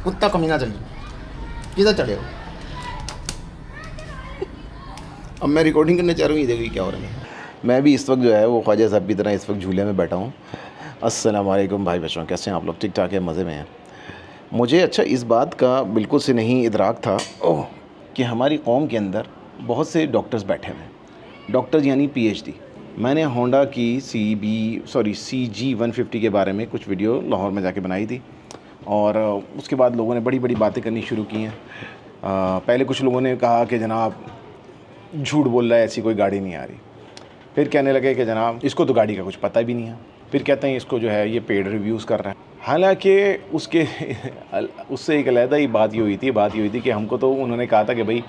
कुत्ता कमीना चाहिए, किधर चले हो? अब मैं रिकॉर्डिंग करने चाह रहा हूँ, ये देखिए क्या हो रहा है। मैं भी इस वक्त जो है वो ख्वाजा साहब की तरह इस वक्त झूले में बैठा हूँ। अस्सलाम वालेकुम भाई बच्चों, कैसे हैं आप लोग? ठीक ठाक है, मज़े में हैं। मुझे अच्छा इस बात का बिल्कुल से नहीं इदराक था कि हमारी कौम के अंदर बहुत से डॉक्टर्स बैठे हुए हैं, डॉक्टर्स यानी PhD। मैंने होंडा की CG150 के बारे में कुछ वीडियो लाहौर में जाके बनाई थी और उसके बाद लोगों ने बड़ी बड़ी बातें करनी शुरू की हैं। पहले कुछ लोगों ने कहा कि जनाब झूठ बोल रहा है, ऐसी कोई गाड़ी नहीं आ रही। फिर कहने लगे कि जनाब इसको तो गाड़ी का कुछ पता भी नहीं है। फिर कहते हैं इसको जो है ये पेड रिव्यूज़ कर रहा है। हालांकि उसके उससे एक अलहदा ही बात ये हुई थी कि हमको तो उन्होंने कहा था कि भाई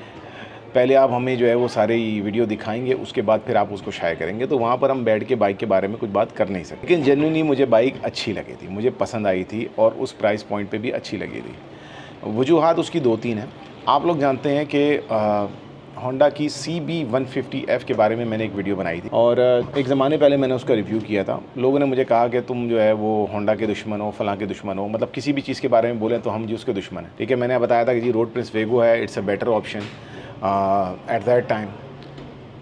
पहले आप हमें जो है वो सारे वीडियो दिखाएंगे, उसके बाद फिर आप उसको शायर करेंगे। तो वहाँ पर हम बैठ के बाइक के बारे में कुछ बात कर नहीं सकते। लेकिन जेन्युइनली मुझे बाइक अच्छी लगी थी, मुझे पसंद आई थी और उस प्राइस पॉइंट पे भी अच्छी लगी थी। वजूहात उसकी 2-3 हैं। आप लोग जानते हैं कि होंडा की CB150F के बारे में मैंने एक वीडियो बनाई थी और एक ज़माने पहले मैंने उसका रिव्यू किया था। लोगों ने मुझे कहा कि तुम जो है वो होंडा के दुश्मन हो, फलां के दुश्मन हो, मतलब किसी भी चीज़ के बारे में बोलें तो हम जी उसके दुश्मन हैं। ठीक है, मैंने बताया था कि जी रोड प्रिंस वेगो है, it's a better option at that time.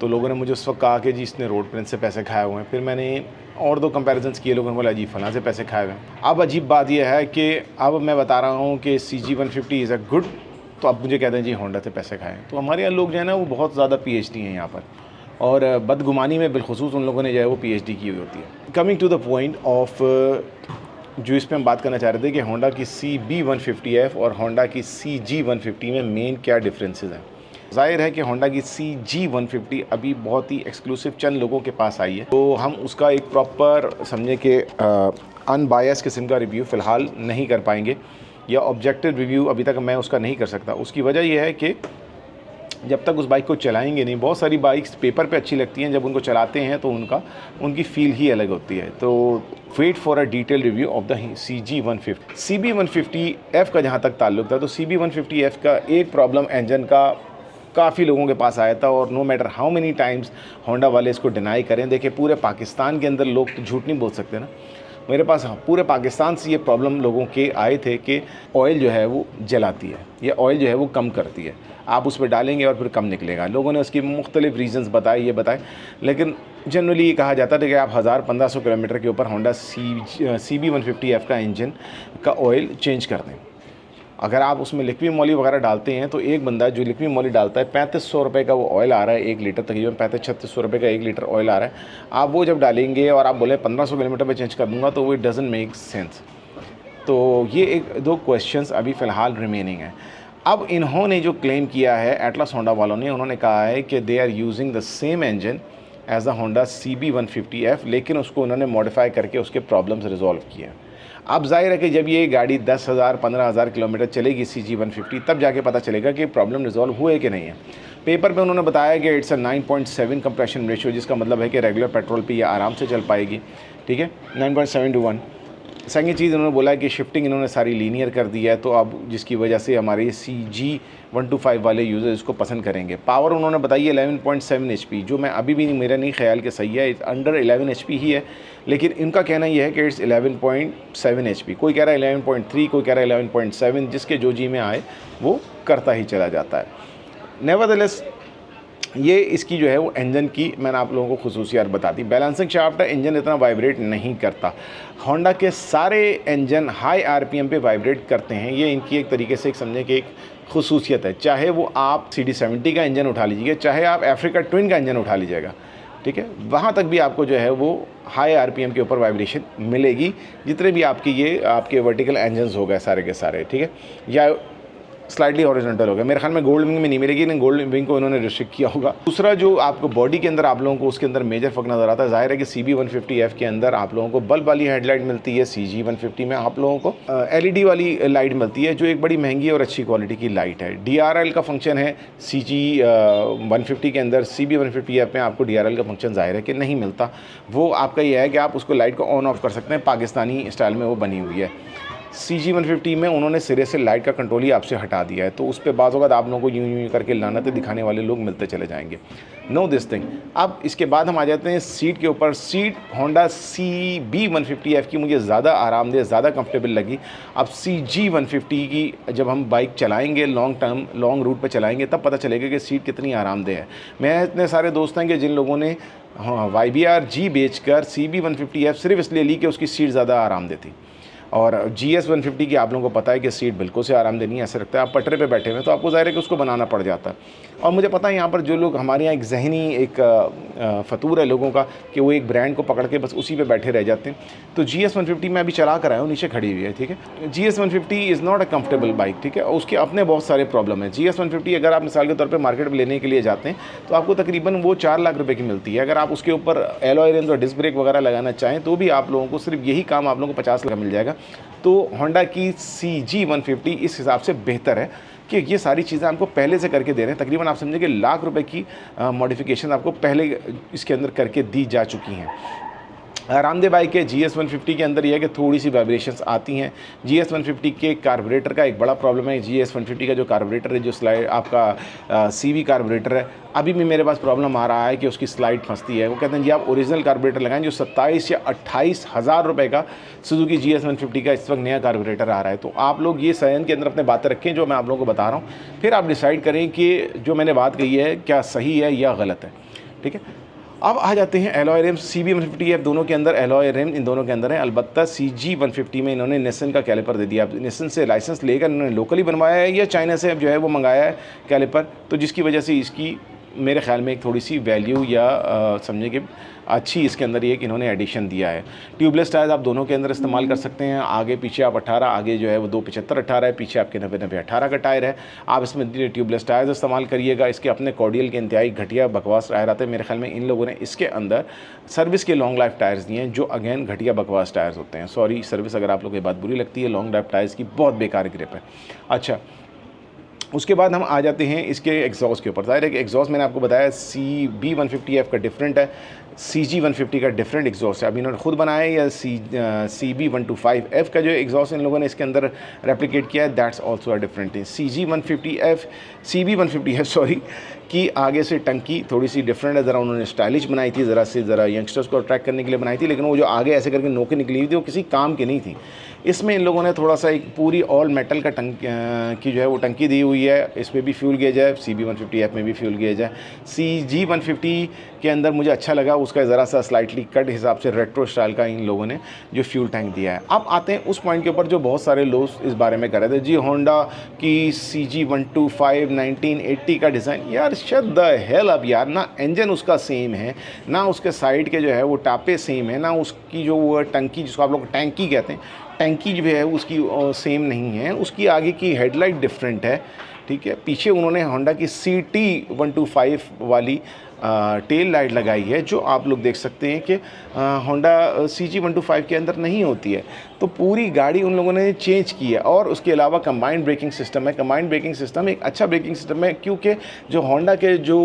तो लोगों ने मुझे उस वक्त कहा कि जी इसने रोड प्रिंस से पैसे खाए हुए हैं। फिर मैंने और 2 कंपैरिजन्स किए, लोगों ने बोला जी फलां से पैसे खाए हुए हैं। अब अजीब बात यह है कि अब मैं बता रहा हूँ कि CG150 इज़ अ गुड, तो अब मुझे कहते हैं जी होंडा से पैसे खाएँ। तो हमारे यहाँ लोग जो है ना वो बहुत ज़्यादा PhD हैं यहाँ पर, और बदगुमानी में बिलखुसूस उन लोगों ने जो है वो PhD की हुई होती है। Coming to the point of जो इस पर हम बात करना चाह रहे थे कि होंडा की CB150F और होंडा की CG150 में मेन क्या डिफरेंसेस हैं। ज़ाहिर है कि होंडा की CG150 अभी बहुत ही एक्सक्लूसिव चंद लोगों के पास आई है, तो हम उसका एक प्रॉपर समझे कि अनबायस किस्म का रिव्यू फ़िलहाल नहीं कर पाएंगे, या ऑब्जेक्टिव रिव्यू अभी तक मैं उसका नहीं कर सकता। उसकी वजह यह है कि जब तक उस बाइक को चलाएंगे नहीं, बहुत सारी बाइक्स पेपर पे अच्छी लगती हैं, जब उनको चलाते हैं तो उनकी फ़ील ही अलग होती है। तो wait for a detail review of the CG150। CB150F का जहाँ तक ताल्लुक था, तो CB150F का एक प्रॉब्लम इंजन का काफ़ी लोगों के पास आया था, और no matter how many times Honda वाले इसको डिनाई करें। देखिए पूरे पाकिस्तान के अंदर लोग तो झूठ नहीं बोल सकते ना, मेरे पास पूरे पाकिस्तान से ये प्रॉब्लम लोगों के आए थे कि ऑयल जो है वो जलाती है, या ऑयल जो है वो कम करती है, आप उस पर डालेंगे और फिर कम निकलेगा। लोगों ने उसकी मुख्तलिफ रीज़न्स बताए, लेकिन जनरली ये कहा जाता था कि आप 1000-1500 किलोमीटर के ऊपर होंडा CB150F का इंजन का ऑयल चेंज कर दें। अगर आप उसमें लिक्विड मोली वगैरह डालते हैं, तो एक बंदा जो लिक्विड मोली डालता है 3500 रुपये का वो ऑयल आ रहा है 1 लीटर, तकरीबन 3500-3600 रुपये का 1 लीटर ऑयल आ रहा है। आप वो जब डालेंगे और आप बोले 1500 किलोमीटर पे चेंज कर दूंगा, तो वो डजंट मेक सेंस। तो ये 1-2 क्वेश्चंस अभी फ़िलहाल रिमेनिंग है। अब इन्होंने जो क्लेम किया है एटलस होंडा वालों ने, उन्होंने कहा है कि they are using the same engine as the Honda CB150F, लेकिन उसको उन्होंने मॉडिफाई करके उसके प्रॉब्लम्स रिजॉल्व किए हैं। अब जाहिर है कि जब ये गाड़ी 10,000-15,000 किलोमीटर चलेगी CG150, तब जाके पता चलेगा कि प्रॉब्लम रिजॉल्व हुए कि नहीं है। पेपर पे उन्होंने बताया कि इट्स अ 9.7 कंप्रेशन रेशियो, जिसका मतलब है कि रेगुलर पेट्रोल पे ये आराम से चल पाएगी। ठीक है, 9.7 to 1। सेकंड चीज़ उन्होंने बोला है कि शिफ्टिंग इन्होंने सारी लीनियर कर दी है, तो अब जिसकी वजह से हमारे CG125 वाले यूज़र इसको पसंद करेंगे। पावर उन्होंने बताई है 11.7 HP, जो मैं अभी भी मेरा नहीं ख्याल कि सही है, अंडर 11 HP ही है, लेकिन इनका कहना यह है कि इट्स 11.7 HP। कोई कह रहा है 11.3, कोई कह रहा है 11.7, जिसके जो जी में आए वो करता ही चला जाता है। नेवरदलेस ये इसकी जो है वो इंजन की मैंने आप लोगों को खुसूसियात बता दी। बैलेंसिंग शाफ्ट है, इंजन इतना वाइब्रेट नहीं करता। होंडा के सारे इंजन हाई RPM पे वाइब्रेट करते हैं, ये इनकी एक तरीके से एक समझे कि एक खुसूसियत है। चाहे वो आप CD70 का इंजन उठा लीजिएगा, चाहे आप अफ्रीका ट्विन का इंजन उठा लीजिएगा, ठीक है, वहाँ तक भी आपको जो है वो हाई RPM के ऊपर वाइब्रेशन मिलेगी, जितने भी आपके वर्टिकल इंजन्स हो गए सारे के सारे, ठीक है, या स्लाइडली हॉरिजॉन्टल हो गया। मेरे ख्याल में गोल्ड विंग में नहीं मिलेगी, लेकिन गोल्ड विंग को उन्होंने रिस्ट्रिक्ट किया होगा। दूसरा जो आपको बॉडी के अंदर आप लोगों को उसके अंदर मेजर फ़र्क नज़र आता है, ज़ाहिर है कि CB150F के अंदर आप लोगों को बल्ब वाली हेडलाइट मिलती है, CG150 में आप लोगों को LED वाली लाइट मिलती है, जो एक बड़ी महंगी और अच्छी क्वालिटी की लाइट है। DRL का फंक्शन है CG150 के अंदर, CB150F में आपको DRL का फंक्शन ज़ाहिर है कि नहीं मिलता। वो आपका यह है कि आप उसको लाइट को ऑन ऑफ कर सकते हैं, पाकिस्तानी स्टाइल में वो बनी हुई है। CG150 में उन्होंने सिरे से लाइट का कंट्रोल ही आपसे हटा दिया है, तो उस पे बाज़ वक़्त आप लोगों को यूँ करके लानतें दिखाने वाले लोग मिलते चले जाएंगे। No this thing. अब इसके बाद हम आ जाते हैं सीट के ऊपर। सीट होंडा CB150F की मुझे ज़्यादा आरामदेह, ज़्यादा कंफर्टेबल लगी। अब CG150 की जब हम बाइक चलाएंगे, लॉन्ग रूट पर चलाएंगे, तब पता चलेगा कि सीट कितनी आरामदेह है। मैं इतने सारे दोस्त हैं कि जिन लोगों ने YBR G बेचकर CB150F सिर्फ इसलिए ली कि उसकी सीट ज़्यादा आरामदेह थी। और GS150 की आप लोगों को पता है कि सीट बिल्कुल से आरामदेह नहीं है, ऐसा लगता है आप पटरे पे बैठे हुए हैं, तो आपको ज़ाहिर है कि उसको बनाना पड़ जाता है। और मुझे पता है यहाँ पर जो लोग, हमारे यहाँ एक ज़हनी एक फतूर है लोगों का कि वो एक ब्रांड को पकड़ के बस उसी पे बैठे रह जाते हैं। तो GS150 मैं अभी चला कर आया हूँ, नीचे खड़ी हुई है, ठीक है। GS150 is not a comfortable bike, ठीक है, और उसके अपने बहुत सारे प्रॉब्लम है। GS150 अगर आप मिसाल के तौर पर मार्केट में लेने के लिए जाते हैं तो आपको तकरीबन वो 4 लाख रुपये की मिलती है। अगर आप उसके ऊपर एलॉय रिम्स और डिस्क ब्रेक वगैरह लगाना चाहें तो भी आप लोगों को सिर्फ यही काम आप लोगों को 50 लाख मिल जाएगा। तो होंडा की CG150 इस हिसाब से बेहतर है कि ये सारी चीज़ें आपको पहले से करके दे रहे हैं। तकरीबन आप समझें कि लाख रुपए की मॉडिफिकेशन आपको पहले इसके अंदर करके दी जा चुकी हैं। आरामदेह बाइक है। GS150 के अंदर यह है कि थोड़ी सी वाइब्रेशंस आती हैं। GS150 के कार्बोरेटर का एक बड़ा प्रॉब्लम है। GS150 का जो कार्बोरेटर है, जो स्लाइड आपका CV कार्बोरेटर है, अभी भी मेरे पास प्रॉब्लम आ रहा है कि उसकी स्लाइड फंसती है। वो कहते हैं जी आप ओरिजिनल कार्बोरेटर लगाएं, जो 27 या 28 हज़ार रुपये का सुजुकी GS150 का इस वक्त नया कार्बोरेटर आ रहा है। तो आप लोग ये सहन के अंदर अपने बातें रखें जो मैं आप लोगों को बता रहा हूँ, फिर आप डिसाइड करें कि जो मैंने बात कही है क्या सही है या गलत है, ठीक है। अब आ जाते हैं एलॉय रिम्स। CB150F दोनों के अंदर एलॉय रिम इन दोनों के अंदर है। अलबत्ता CG150 में इन्होंने निसन का कैलिपर दे दिया। निसन से लाइसेंस लेकर इन्होंने लोकली बनवाया है या चाइना से जो है वो मंगाया है कैलिपर, तो जिसकी वजह से इसकी मेरे ख्याल में एक थोड़ी सी वैल्यू या समझे कि अच्छी इसके अंदर ये कि इन्होंने एडिशन दिया है। ट्यूबलेस टायर्स आप दोनों के अंदर इस्तेमाल कर सकते हैं। आगे पीछे आप 18, आगे जो है वो 275/18 है, पीछे आपके 90/90/18 का टायर है। आप इसमें ट्यूबलेस टायर्स इस्तेमाल करिएगा। इसके अपने कॉर्डियल के इंतहाई घटिया बकवास टायर आते हैं। मेरे ख्याल में इन लोगों ने इसके अंदर सर्विस के लॉन्ग लाइफ टायर्स दिए हैं, जो अगेन घटिया बकवास टायर्स होते हैं। सॉरी सर्विस अगर आप लोग ये बात बुरी लगती है, लॉन्ग लाइफ टायर्स की बहुत बेकार ग्रिप है। अच्छा, उसके बाद हम आ जाते हैं इसके एग्जॉस्ट के ऊपर। ज़ाहिर है कि एग्जॉस्ट मैंने आपको बताया CB150F का डिफरेंट है, CG150 का डिफरेंट एग्जॉस्ट है। अभी इन्होंने खुद बनाया है या CB125F का जो एग्जॉस्ट इन लोगों ने इसके अंदर रेप्लिकेट किया है, that's also a different thing. CB150F sorry कि आगे से टंकी थोड़ी सी डिफरेंट है, ज़रा उन्होंने स्टाइलिश बनाई थी, ज़रा यंगस्टर्स को अट्रैक्ट करने के लिए बनाई थी, लेकिन वो जो आगे ऐसे करके नोकें निकली हुई थी वो किसी काम की नहीं थी। इसमें इन लोगों ने थोड़ा सा एक पूरी ऑल मेटल का की जो है वो टंकी दी हुई है। इसमें भी फ्यूल गेज है, CB150F में भी फ्यूल गेज है। CG150 के अंदर मुझे अच्छा लगा उसका ज़रा सा स्लाइटली कट हिसाब से रेट्रो स्टाइल का इन लोगों ने जो फ्यूल टैंक दिया है। अब आते हैं उस पॉइंट के ऊपर जो बहुत सारे लोग इस बारे में कर रहे थे, जी होंडा की CG125 1980 का डिज़ाइन। यार शट द हेल अप यार, ना इंजन उसका सेम है, ना उसके साइड के जो है वो टापे सेम है, ना उसकी जो वो टंकी जिसको आप लोग टैंकी कहते हैं, टैंकी जो है उसकी सेम नहीं है। उसकी आगे की हेडलाइट डिफरेंट है, ठीक है। पीछे उन्होंने होंडा की CT125 वाली टेल लाइट लगाई है, जो आप लोग देख सकते हैं कि होंडा CG125 के अंदर नहीं होती है। तो पूरी गाड़ी उन लोगों ने चेंज की है। और उसके अलावा कंबाइंड ब्रेकिंग सिस्टम है। कंबाइंड ब्रेकिंग सिस्टम एक अच्छा ब्रेकिंग सिस्टम है, क्योंकि जो होंडा के जो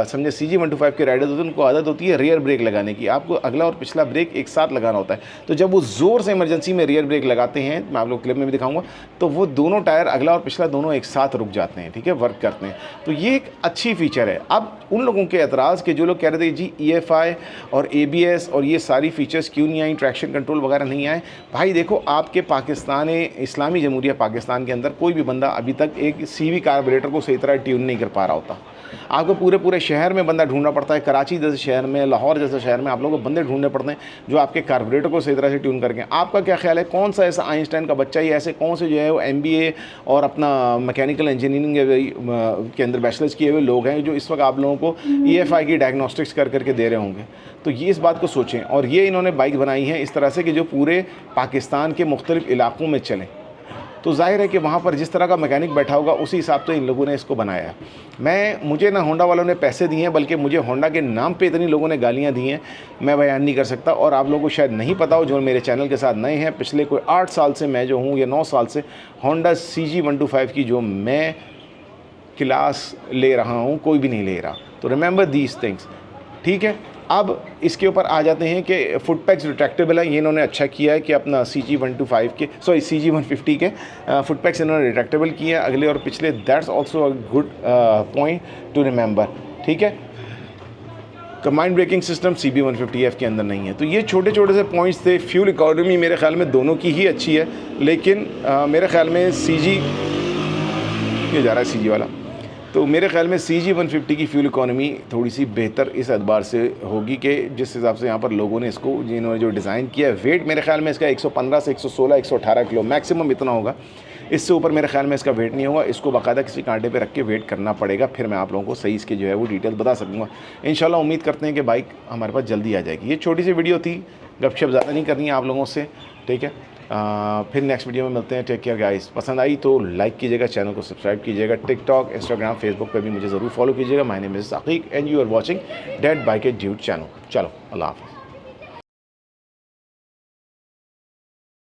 समझे CG125 के राइडर्स होते हैं उनको आदत होती है रियर ब्रेक लगाने की। आपको अगला और पिछला ब्रेक एक साथ लगाना होता है। तो जब वो ज़ोर से इमरजेंसी में रियर ब्रेक लगाते हैं, मैं आप लोग क्लिप में भी दिखाऊंगा, तो वो दोनों टायर अगला और पिछला दोनों एक साथ रुक जाते हैं, ठीक है, वर्क करते हैं। तो ये एक अच्छी फीचर है। अब उन लोगों के एतराज़ के जो लोग कह रहे थे जी EFI और ABS और ये सारी फीचर्स क्यों नहीं आई, ट्रैक्शन कंट्रोल वगैरह नहीं आए। भाई देखो, आपके पाकिस्तान इस्लामी जमहूरिया पाकिस्तान के अंदर कोई भी बंदा अभी तक एक CV कार्बोरेटर को सही तरह ट्यून नहीं कर पा रहा होता। आपको पूरे शहर में बंदा ढूंढना पड़ता है। कराची जैसे शहर में, लाहौर जैसे शहर में आप लोगों को बंदे ढूंढने पड़ते हैं जो आपके कार्बोरेटर को सही तरह से ट्यून करके। आपका क्या ख्याल है, कौन सा ऐसा आइंस्टाइन का बच्चा या ऐसे कौन से जो है वो MBA और अपना मैकेनिकल इंजीनियरिंग के अंदर बैचलर्स किए हुए लोग हैं जो इस वक्त आप लोगों को EFI की डायग्नोस्टिक्स करके दे रहे होंगे। तो ये इस बात को सोचें। और ये इन्होंने बाइक बनाई है इस तरह से कि जो पूरे पाकिस्तान के मुख्तलिफ इलाकों में चलें। तो जाहिर है कि वहाँ पर जिस तरह का मैकेनिक बैठा होगा उसी हिसाब से इन लोगों ने इसको बनाया है। मुझे ना होंडा वालों ने पैसे दिए हैं, बल्कि मुझे होंडा के नाम पे इतनी लोगों ने गालियाँ दी हैं, मैं बयान नहीं कर सकता। और आप लोगों को शायद नहीं पता हो जो मेरे चैनल के साथ नए हैं, पिछले कोई 8 साल से मैं जो हूँ या 9 साल से होंडा CG125 की जो मैं क्लास ले रहा हूँ, कोई भी नहीं ले रहा। तो रिमेंबर दीज थिंग्स। ठीक है। अब इसके ऊपर आ जाते हैं कि फुट पैक्स रिट्रैक्टेबल है। ये इन्होंने अच्छा किया है कि अपना CG125 के CG150 के फुट पैक्स इन्होंने रिट्रैक्टेबल किए हैं अगले और पिछले। That's also a good point two remember, ठीक है। कंबाइंड ब्रेकिंग सिस्टम CB150F के अंदर नहीं है। तो ये छोटे छोटे से पॉइंट्स थे। फ्यूल इकोनॉमी मेरे ख्याल में दोनों की ही अच्छी है, लेकिन मेरे ख्याल में ये जा रहा है CG वाला, तो मेरे ख्याल में CG150 की फ्यूल इकोनॉमी थोड़ी सी बेहतर इस एतबार से होगी कि जिस हिसाब से यहाँ पर लोगों ने इसको, जिन्होंने जो डिज़ाइन किया है, वेट मेरे ख्याल में इसका 115 से 116 118 किलो मैक्सिमम इतना होगा। इससे ऊपर मेरे ख्याल में इसका वेट नहीं होगा। इसको बाकायदा किसी कांटे पे रख के वेट करना पड़ेगा, फिर मैं आप लोगों को सही इसके जो है वो डिटेल बता सकूँगा। इंशाल्लाह उम्मीद करते हैं कि बाइक हमारे पास जल्दी आ जाएगी। ये छोटी सी वीडियो थी, गपशप ज़्यादा नहीं करनी है आप लोगों से, ठीक है। फिर नेक्स्ट वीडियो में मिलते हैं। Take care guys. पसंद आई तो लाइक कीजिएगा, चैनल को सब्सक्राइब कीजिएगा। टिकटॉक, इंस्टाग्राम, फेसबुक पे भी मुझे ज़रूर फॉलो कीजिएगा। My name is Aqeeq and you are watching dead bike dude channel. चलो, अल्लाह हाफ़िज़।